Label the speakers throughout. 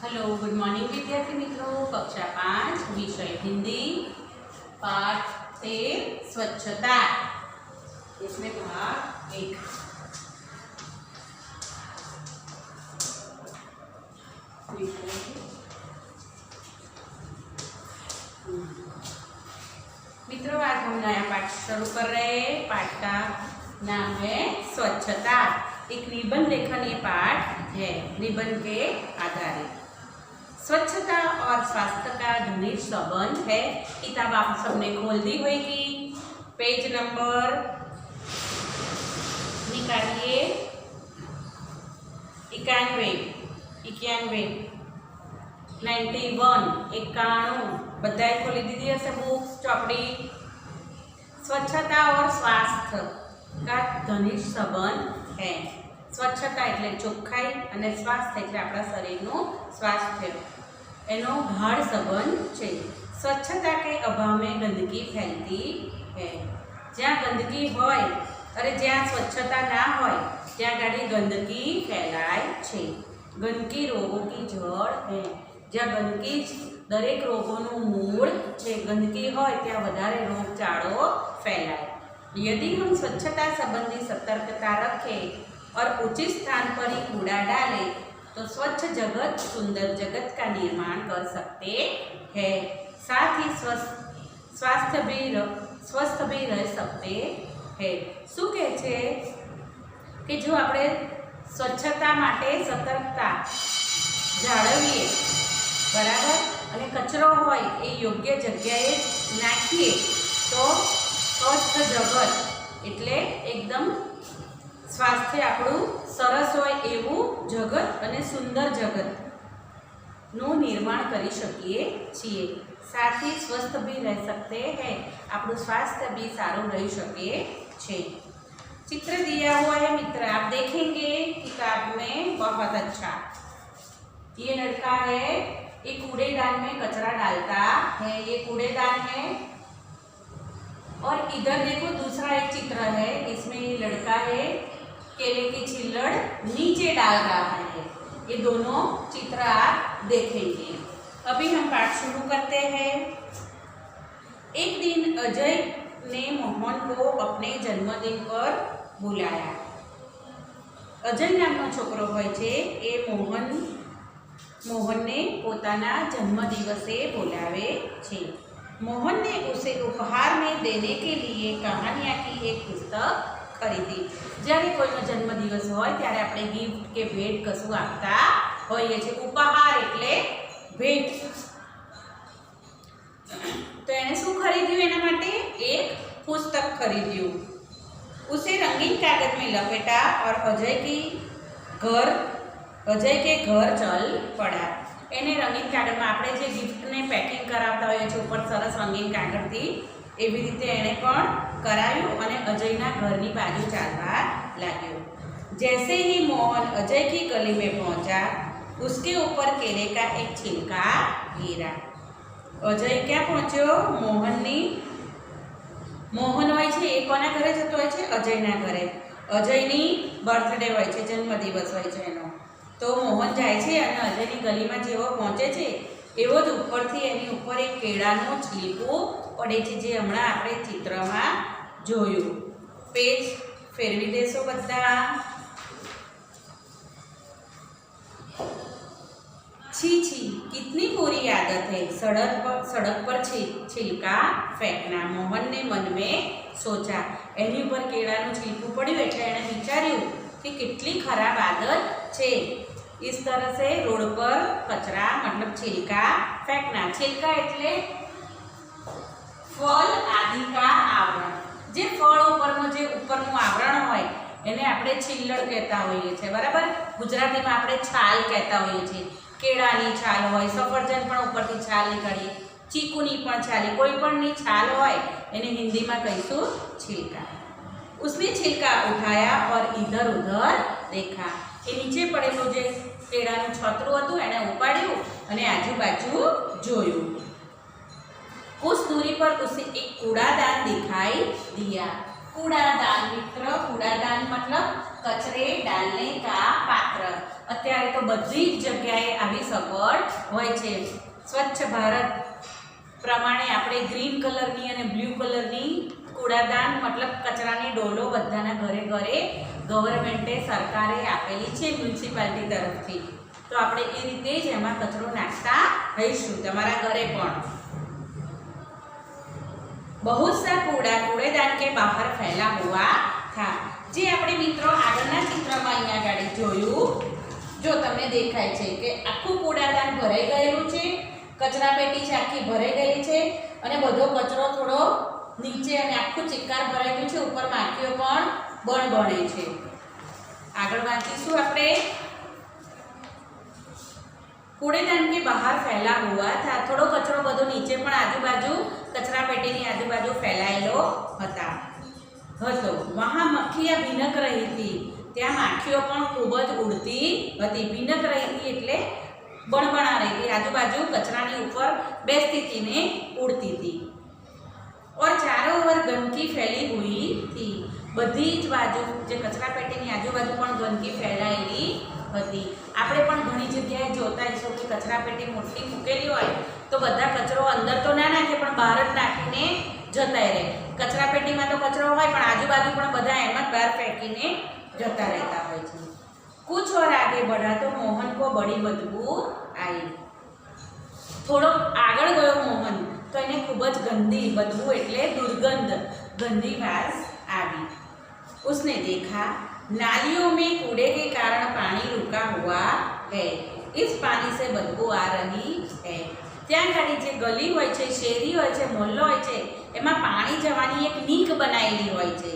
Speaker 1: Hello good morning विद्यार्थी मित्रों। कक्षा 5 विषय हिंदी पाठ 13 स्वच्छता। इसमें भाग 1। मित्रों, आज हम नया पाठ शुरू कर रहे हैं। पाठ का नाम है स्वच्छता। एक निबंध लेखन ये पाठ है। निबंध के आधारित स्वच्छता और स्वास्थ्य का घनिष्ठ संबंध है। किताब आप सबने खोल दी होगी। पेज नंबर निकालिए 91 बधाए खोली दीदी हसे बुक्स चौपड़ी। स्वच्छता और स्वास्थ्य का घनिष्ठ संबंध है। स्वच्छता एटले चोख्खाई अने स्वास्थ्य एटले आपણા शरीरનું स्वास्थ्य एनो गाढ़ संबंध है। स्वच्छता के अभाव में गंदगी फैलती है। ज्यां गंदगी होय अरे ज्यां स्वच्छता ना होय त्यां गाड़ी गंदगी फैलाय छे। गंदगी रोगों की जड़ है। ज्यां गंदगी दरेक रोगों मूल है। गंदगी होय त्यां वधारे रोगचाळो फैलाय। यदि हम स्वच्छता संबंधी सतर्कता रखें और उचित स्थान पर ही कूड़ा डालें तो स्वच्छ जगत सुंदर जगत का निर्माण कर सकते हैं। साथ ही स्वस्थ भी रह सकते हैं। शू कहे छे कि जो आपणे स्वच्छता माटे सतर्कता जाळवीए बराबर अने कचरो होय ए योग्य जग्याए नाखीए तो स्वस्थ जगत एटले एकदम स्वास्थ्य આપણું સરસ હોય એવું જગત અને સુંદર જગતનું निर्माण કરી શકીએ છીએ। साथ ही स्वस्थ भी रह सकते हैं। આપણું स्वास्थ्य भी सारू रह सके छे। चित्र दिया हुआ है मित्र, आप देखेंगे किताब में बहुत अच्छा। ये लड़का है, ये कूड़ेदान में कचरा डालता है। ये कूड़ेदान है और इधर देखो दूसरा एक चित्र है। इसमें ये लड़का है केले की छिल्लड़ नीचे डाल रहा है। ये दोनों चित्र आप देखेंगे। अभी हम पाठ शुरू करते हैं। एक दिन अजय ने मोहन को अपने जन्मदिन पर बुलाया। अजय नामनो छोकरो होय छे ए मोहन ने पोताना जन्मदिवसे बोलावे छे। मोहन ने उसे उपहार में देने के लिए कहानियाँ की एक पुस्तक खरीदी। જ્યારે કોઈનો જન્મદિવસ હોય ત્યારે આપણે ગિફ્ટ કે ભેટ કશું આપતા હોઈએ છીએ। ઉપહાર એટલે ભેટ। તો એણે શું ખરીદ્યું? એના માટે એક પુસ્તક ખરીદ્યું। उसे रंगीन कागज में लपेटा और अजय के घर चल पड़ा। એને રંગીન કાગળમાં આપણે જે ગિફ્ટને પેકિંગ કરાવતા હોઈએ છીએ ઉપર સરસ રંગીન કાગળથી એવી રીતે એણે પણ करायु और अजयना घरनी बाजू चालवा लाग्यो। जैसे ही मोहन अजय की गली में पहुंचा उसके ऊपर केले का एक छिलका गिरा। अजय क्या पहुंचो? मोहन होय छे ए कोना घरे जतो होय छे? अजयना घरे। अजयनी बर्थडे होय छे, जन्मदिवस होय छे एनो। तो मोहन जाय छे अने अजयनी गलीमां जेवो पहोंचे छे एवो ज उपरथी एनी उपर एक केळानुं छीलकું पड़े छे, जे हमणां आपणे चित्रमां जोयुं। पेज फेरवी देशो बधा। छी छी कितनी बुरी आदत है, सड़क पर छिलका फेंकना। मोहन ने मन में सोचा। एनी पर केळानुं छीलकું पड्युं एटले एणे विचार्युं कि कितली खराब आदत छे। इस तरह से रोड पर कचरा मतलब छिलका फेंकना। छिलका एटले फल आदि का आवरण। जे फल उपरनो जे उपरनुं आवरण होय एने आपणे छिल्लड़ कहेता होईए छे बराबर। गुजरातीमां आपणे छाल कहेता होईए छे। केळानी छाल होय, सफरजन पण उपरथी छाल निकळे, चीकूनी पण छाल, कोई पणनी छाल होय एने हिंदीमां कहीशुं छिलका। उसने छिलका उठाया और इधर उधर देखा। ए नीचे पड़ेલું જે કેળાનું છોતરું હતું એણે ઉપાડ્યું અને આજુબાજુ જોયું। कुछ दूरी पर उसे एक कूड़ादान दिखाई दिया। कूड़ादान मित्र, कूड़ादान मतलब कचरे डालने का पात्र। અત્યારે તો બધી જ જગ્યાએ આવી સગવડ હોય છે। સ્વચ્છ ભારત પ્રમાણે આપણે ગ્રીન કલરની અને બ્લુ કલરની કૂડાદાન મતલબ કચરાની ડોલો બધાના ઘરે ઘરે ગવર્મેન્ટે સરકારે આપેલી છે મ્યુનિસિપાલિટી તરફથી। તો આપણે એ રીતે જ એમાં કચરો નાખતા રહીશું તમારા ઘરે પણ। बहुत सा कूड़ा कूड़ेदान के बाहर फैला हुआ था। जे આપણે મિત્રો આગળના ચિત્રમાં અહીંયા ગાડી જોયું, જો તમને દેખાય છે કે આખું કૂડાદાન ભરાઈ ગયેલું છે, કચરા પેટી છે આખી ભરાઈ ગયેલી છે અને બધો કચરો થોડો નીચે અને આખું ચિક્કાર ભરાઈ ગયું છે, ઉપર માખીઓ પણ બળબળે છે। આગળ વાંચીશું આપણે। कूड़ेदान के बाहर फैला हुआ था, थोड़ो कचरो बधो नीचे पण आजूबाजू कचरा पेटीनी आजूबाजू फैलायेलो हतो। वहाँ मक्खियाँ भीनक रही थी, त्यां माखीओ पण खूब ज उड़ती हती। भीनक रही थी एटले बणबणा रही थी, आजूबाजू कचरानी उपर बेसती थी ने उड़ती थी। और चारों ओर गंदगी फैली हुई थी, बधी ज बाजू जे कचरा पेटीनी आजूबाजू पण गंदगी फैलायेली હતી। આપણે પણ ઘણી જગ્યાએ જોતા હશો કે કચરા પેટી મોટી મૂકેલી હોય તો બધા કચરો અંદર તો ના નાખે પણ બહાર જ નાખીને જતા રહે। કચરા પેટીમાં તો કચરો હોય પણ આજુબાજુ પણ બધા એમ જ બહાર ફેંકીને જતા રહેતા હોય છે। कुछ और आगे बढ़ा तो मोहन को बड़ी बदबू आई। થોડો આગળ ગયો મોહન તો એને ખૂબ જ ગંદી બદબू એટલે દુર્ગંધ ગંદી વાસ આવી। उसने देखा नालियों में कूड़े के कारण पानी रुका हुआ है, इस पानी से बदबू आ रही है। ત્યાં ગાડી જે ગલી હોય છે, શેરી હોય છે, મોહલ્લો હોય છે, એમાં પાણી જવાની એક નીક બનાવેલી હોય છે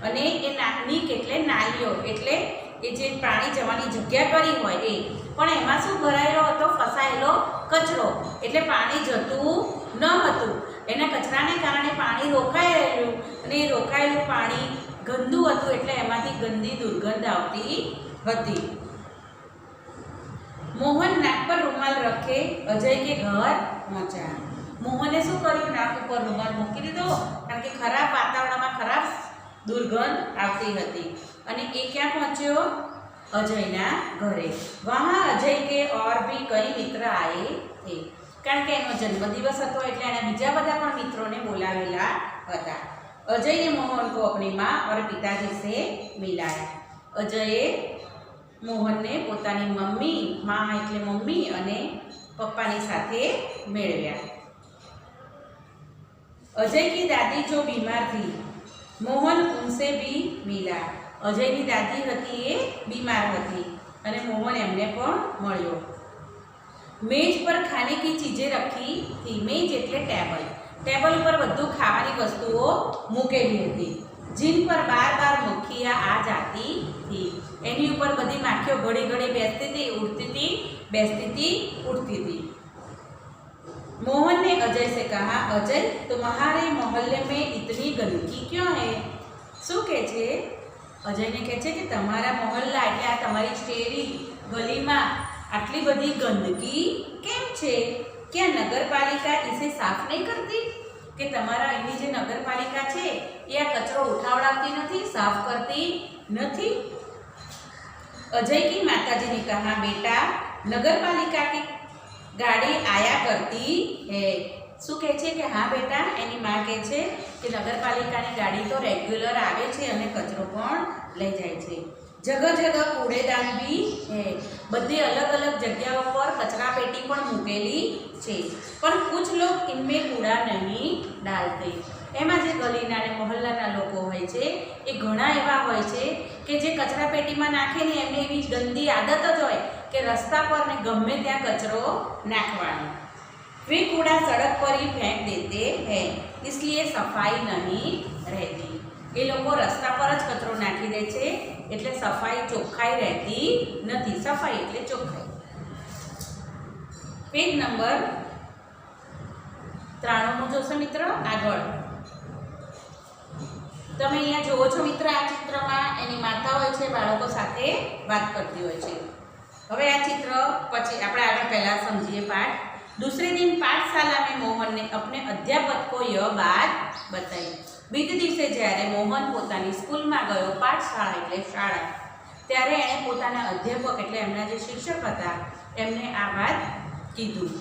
Speaker 1: અને એ નીક એટલે નાલીઓ એટલે એ જે પાણી જવાની જગ્યા કરી હોય એ, પણ એમાં શું ભરાયેલો હતો? ફસાયેલો કચરો, એટલે પાણી જતું ન હતું। એના કચરાને કારણે પાણી રોકાઈ રહેલું અને એ રોકાયેલું પાણી ગંદુ હતું એટલે એમાંથી ગંદી દુર્ગંધ આવતી હતી। મોહન નાક પર રૂમાલ રખે અજય કે ઘર પહોંચ્યા। મોહને શું કર્યું? નાક ઉપર રૂમાલ મૂકી દીધો કારણ કે ખરાબ વાતાવરણમાં ખરાબ દુર્ગંધ આવતી હતી અને એ ક્યાં પહોંચ્યો? અજયના ઘરે। વહાં અજય કે और भी कई मित्र आए थे, કારણ કે એનો જન્મદિવસ હતો એટલે એના બીજા બધા પણ મિત્રોને બોલાવેલા હતા। अजय ने मोहन को अपनी माँ और पिताजी से मिलाया। अजय मोहन ने पोतानी मम्मी, माँ एटले मम्मी अने पप्पानी साथे मेळव्या। अजय की दादी जो बीमार थी, मोहन उनसे भी मिला। अजय की दादी हती ए बीमार हती अने मोहन एमने पण मळ्यो। मेज पर खाने की चीजें रखी थी, मेज एटले टेबल, टेबल पर बधु खावानी वस्तुओं मूकेली हती, जिन पर बार बार मक्खियाँ आ जाती थी। एनी ऊपर बधी माखियों घड़ी घड़ी बेसती थी, उड़ती थी, बेसती थी, उड़ती थी। मोहन ने अजय से कहा, अजय तुम्हारे मोहल्ले में इतनी गंदगी क्यों है? शू कहे छे? अजय ने कहे छे कि तमारा मोहल्ला एटले आ तमारी शेरी गलीमां आटली बधी गंदगी केम छे? क्या नगरपालिका इसे साफ नहीं करती? कि तमारा अहींनी जे नगरपालिका छे ए आ कचरो उठावडावती नथी, साफ करती नथी? अजय की माताजी ने कहा, बेटा नगरपालिका की गाड़ी आया करती है। शू कहे छे कि हाँ बेटा, एनी माँ कहे छे कि नगरपालिकानी गाड़ी तो रेग्युलर आवे छे अने कचरो पण लई जाय छे। जगह जगह कूड़ेदान भी है, बधी अलग अलग जगहों पर कचरा पेटी पण मूकेली छे, पर कुछ लोग इनमें कूड़ा नहीं डालते। एमां जे गलीना ने मोहल्लाना लोको होय छे ए घणा एवा होय छे के जे कचरा पेटीमां नाखे ने एमने एवी गंदी आदत ज होय के रस्ता पर ने गमे त्यां कचरो नाखवानो। वे कूड़ा सड़क पर ही फेंक देते हैं, इसलिए सफाई नहीं रहती। એ લોકો રસ્તા પર જ કચરો નાખી દે છે એટલે સફાઈ ચોખ્ખાઈ રહેતી નથી। સફાઈ એટલે ચોખ્ખાઈ। પેજ નંબર 93 જોશો મિત્ર। આગળ તમે અહીંયા જોવો છો મિત્ર, આ ચિત્રમાં એની માતા હોય છે, બાળકો સાથે વાત કરતી હોય છે। હવે આ ચિત્ર પછી આપણે આગળ પહેલા સમજીએ પાઠ। दूसरे दिन पाठशाला में मोहन ने अपने अध्यापक को यह बात बताई। બીજ દિવસે જ્યારે મોહન પોતાની સ્કૂલમાં ગયો, પાઠશાળા એટલે શાળા, ત્યારે એણે પોતાના અધ્યાપક એટલે એમના જે શિક્ષક હતા એમને આ વાત કીધું।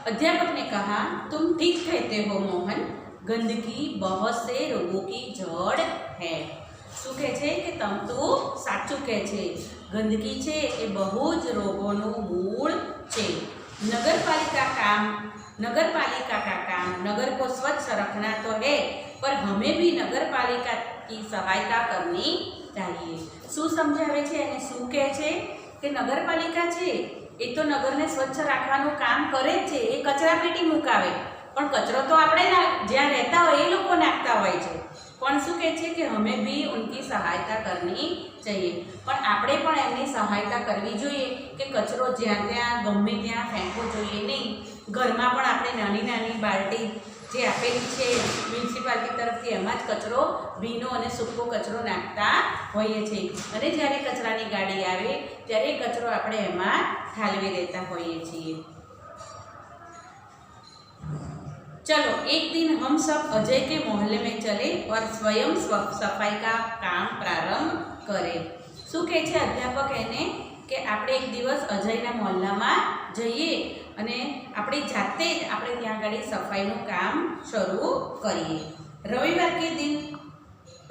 Speaker 1: अध्यापक ने कहा, तुम ठीक कहते हो मोहन, गंदगी बहुत से रोगों की जड़ है। શું કહે છે કે તમ તો સાચું કહે છે, ગંદકી છે એ બહુ જ રોગોનું મૂળ છે। नगरपालिका का काम नगर को स्वच्छ रखना तो है, पर हमें भी नगरपालिका की सहायता करनी चाहिए। શું સમજાવે છે અને શું કહે છે કે નગરપાલિકા છે એ તો નગરને સ્વચ્છ રાખવાનું કામ કરે જ છે, એ કચરા પેટી મુકાવે, પણ કચરો તો આપણે જ્યાં રહેતા હોય એ લોકો નાખતા હોય છે। પણ શું કહે છે કે હમે ભી ઉનકી સહાયતા કરની चाहिए, પણ આપણે પણ એમની સહાયતા કરવી જોઈએ કે કચરો જ્યાં ત્યાં ગમે ત્યાં ફેંકવો જોઈએ નહીં। ઘરમાં પણ આપણે નાની નાની બાલટી જે આપેલી છે મ્યુનિસિપાલિટી તરફથી એમાં જ કચરો ભીનો અને સૂકો કચરો નાખતા હોઈએ છીએ, અને જ્યારે કચરાની ગાડી આવે ત્યારે કચરો આપણે એમાં ઠાલવી દેતા હોઈએ છીએ। चलो एक दिन हम सब अजय के मोहल्ले में चले और स्वयं सफाई का काम प्रारंभ करें। શું કહે છે અધ્યાપક એને કે આપણે એક દિવસ અજયના મોહલ્લામાં જઈએ અને આપણી જાતે જ આપણે ત્યાં આગળ સફાઈનું કામ શરૂ કરીએ।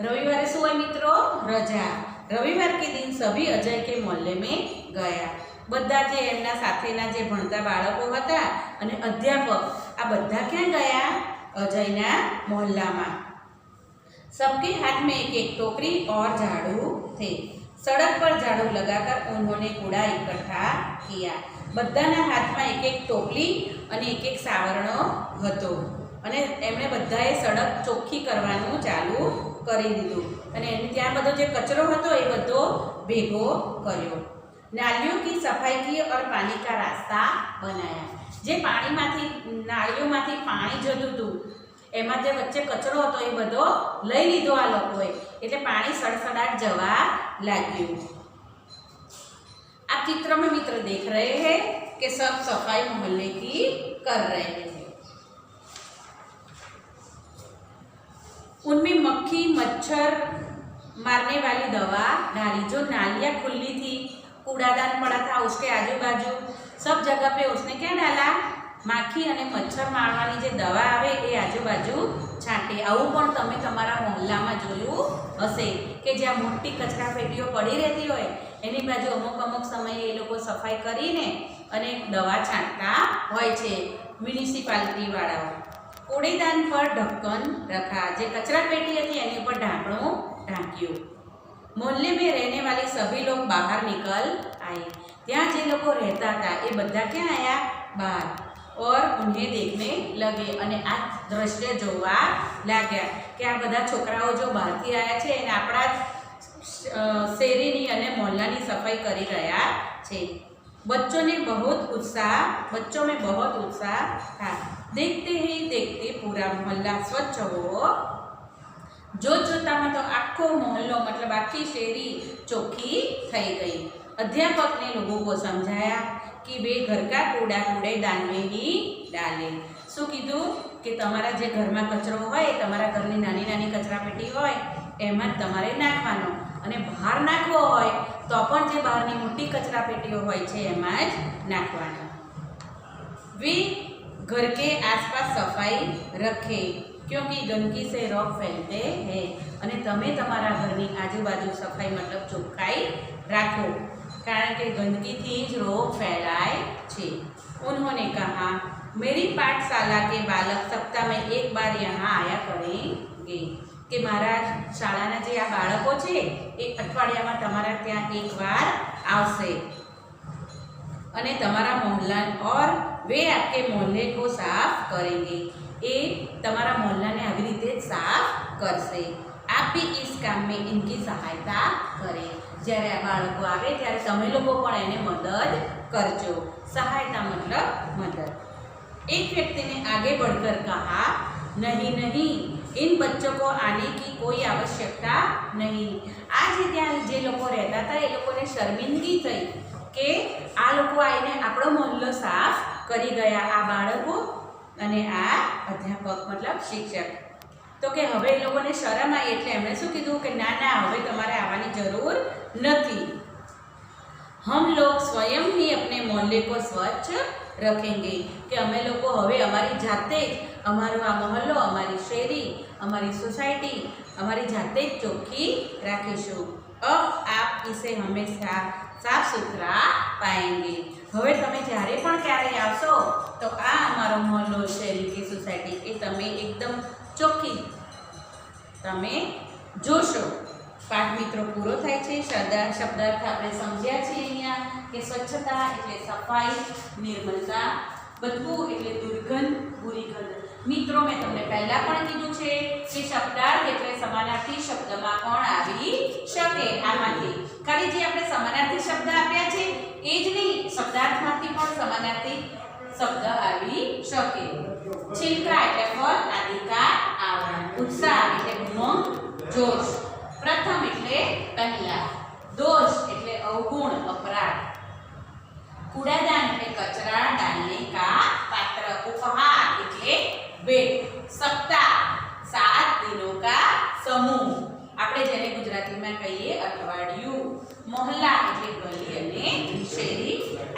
Speaker 1: रविवार શું હોય મિત્રો? રજા। रविवार के दिन सभी अजय के मोहल्ले में गया। બધા જે એમના સાથેના જે ભણતા બાળકો હતા અને અધ્યાપક આ બધા ક્યાં ગયા? અજયના મોહલ્લામાં। सबके हाथ में एक एक टोकरी और झाड़ू थे। सड़क पर झाड़ू लगाकर उन्होंने कूड़ा इकट्ठा किया। બધાના હાથમાં એક એક ટોપલી અને એક એક સાવરણો હતો અને એમણે બધાએ સડક ચોખ્ખી કરવાનું ચાલુ કરી દીધું અને એને ત્યાં બધો જે કચરો હતો એ બધો ભેગો કર્યો। नालियों की सफाई की और पानी का रास्ता बनाया। જે પાણીમાંથી નાળીઓમાંથી પાણી જતું હતું એમાં જે વચ્ચે કચરો હતો એ બધો લઈ લીધો આ લોકોએ, એટલે પાણી સડસડાટ જવા લાગ્યું। आप चित्र में मित्र देख रहे हैं कि सब सफाई मोहल्ले की कर रहे हैं। उनमें मक्खी मच्छर मारने वाली दवा डाली। जो नालियाँ खुली थी, कूड़ादान पड़ा था उसके आजू बाजू सब जगह पे उसने क्या डाला? माखी અને મચ્છર મારવાની જે દવા આવે એ આજુબાજુ છાંટી। આવું પણ તમે તમારા મોહલ્લામાં જોયું હશે કે જ્યાં મોટી કચરા પેટીઓ પડી રહેતી હોય એની બાજુ અમુક સમયે એ લોકો સફાઈ કરીને અને દવા છાંટતા હોય છે મ્યુનિસિપાલિટી વાળાઓ। કૂड़ेदान पर ढक्कन रखा। જે કચરા પેટી હતી એની ઉપર ઢાંકણું ઢાંક્યું। मोहल्ले में रहने वाले सभी लोग बाहर निकल आए। ત્યાં જે લોકો રહેતા હતા એ બધા ક્યાં આવ્યા? બહાર। और उन्हें देखने लगे અને આ દ્રશ્ય જોવા લાગ્યા કે આ બધા છોકરાઓ જો બહારથી આવ્યા છે અને આપણા શેરીની અને મોહલ્લાની સફાઈ કરી રહ્યા છે। बच्चों में बहुत उत्साह था। देखते ही देखते पूरा मोहल्ला स्वच्छ हो। જોતામાં તો આખો મોહલ્લો मतलब આખી શેરી ચોખ્ખી થઈ ગઈ। अध्यापक ने लोगों को समझाया कि वे घर का कूड़ा कूड़ेदान में ही डालें। શું કીધું કે તમારા જે ઘરમાં કચરો હોય તમારા ઘરની નાની નાની કચરા પેટી હોય એમાં જ તમારે નાખવાનો અને બહાર નાખવો હોય તો પણ જે બહારની મોટી કચરા પેટીઓ હોય છે એમાં જ નાખવાનો। वे घर के आसपास सफाई रखें क्योंकि गंदगी से रोग फैलते हैं। અને તમે તમારા ઘરની આજુબાજુ સફાઈ મતલબ ચોખ્ખાઈ રાખો કારણ કે ગંદકીથી જ રોગ ફેલાય છે। उन्होंने कहा, मेरी पाठशाला के बालक सप्ताह में एक बार यहाँ आया करेंगे। કે મારા શાળાના જે આ બાળકો છે એ અઠવાડિયામાં તમારા ત્યાં એકવાર આવશે અને તમારા મોહલ્લા और वे आपके मोहल्ले को साफ करेंगे। એ તમારા મોહલ્લાને આવી રીતે સાફ કરશે। आप भी इस काम में इनकी सहायता करें। જ્યારે આ બાળકો આવે ત્યારે તમે લોકો પણ એને મદદ કરજો। સહાયતા मतलब મદદ। एक व्यक्ति ने आगे बढ़कर कहा, नहीं नहीं, इन बच्चों को आने की कोई आवश्यकता नहीं। आज ત્યાં જે લોકો રહેતા હતા એ લોકોને શર્મિંદગી થઈ કે આ લોકો આવીને આપણો મોહલ્લો સાફ કરી ગયા। આ બાળકો અને આ અધ્યાપક મતલબ શિક્ષક. તો કે હવે એ લોકોને શરમ આવી એટલે એમણે શું કીધું કે ના ના હવે તમારે આવવાની જરૂર નથી. हम लोग स्वयं ही अपने मोहल्ले को स्वच्छ रखेंगे कि અમે લોકો હવે અમારી જાતે જ અમારો આ મહોલ્લો, અમારી શેરી, અમારી સોસાયટી અમારી જાતે જ ચોખ્ખી રાખીશું. अब आप इसे हमेशा साफ सुथरा पाएंगे. હવે તમે જ્યારે પણ ક્યારેય આવશો તો આ અમારો મહોલ્લો, શેરી કે સોસાયટી એ તમે એકદમ ચોખ્ખી તમે જોશો. પાઠ મિત્રો પૂરો થાય છે. શબ્દાર્થ આપણે સમજ્યા છીએ અહીંયા કે સ્વચ્છતા એટલે સફાઈ, નિર્મલતા, બદબુ એટલે દુર્ગંધ, બુરી ગંધ. મિત્રો મેં તમને પહેલા પણ કીધું છે કે શબ્દાર્થ એટલે સમાનાર્થી શબ્દમાં કોણ આવી શકે. આમાંથી ખાલી જે આપણે સમાનાર્થી શબ્દ આપ્યા છે એ જ નહીં, શબ્દાર્થમાંથી પણ સમાનાર્થી શબ્દ આવી શકે. છિલકા એટલે ફળ, આદિકા આવરણ, ઉત્સાહ એટલે ઉમંગ, જોશ, પ્રથમ એટલે પહેલા, દોષ એટલે અવગુણ, અપરાધ, कूड़ादान એટલે કચરા डालने का पात्र, उपहार એટલે भेट, सप्ताह 7 दिनों का समूह આપણે જેને ગુજરાતીમાં કહીએ અઠવાડિયું, मोहल्ला એટલે ગલી અને શેરી.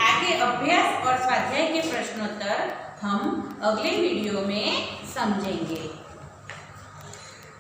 Speaker 1: आगे अभ्यास और स्वाध्याय के प्रश्नोत्तर हम अगले वीडियो में समझेंगे.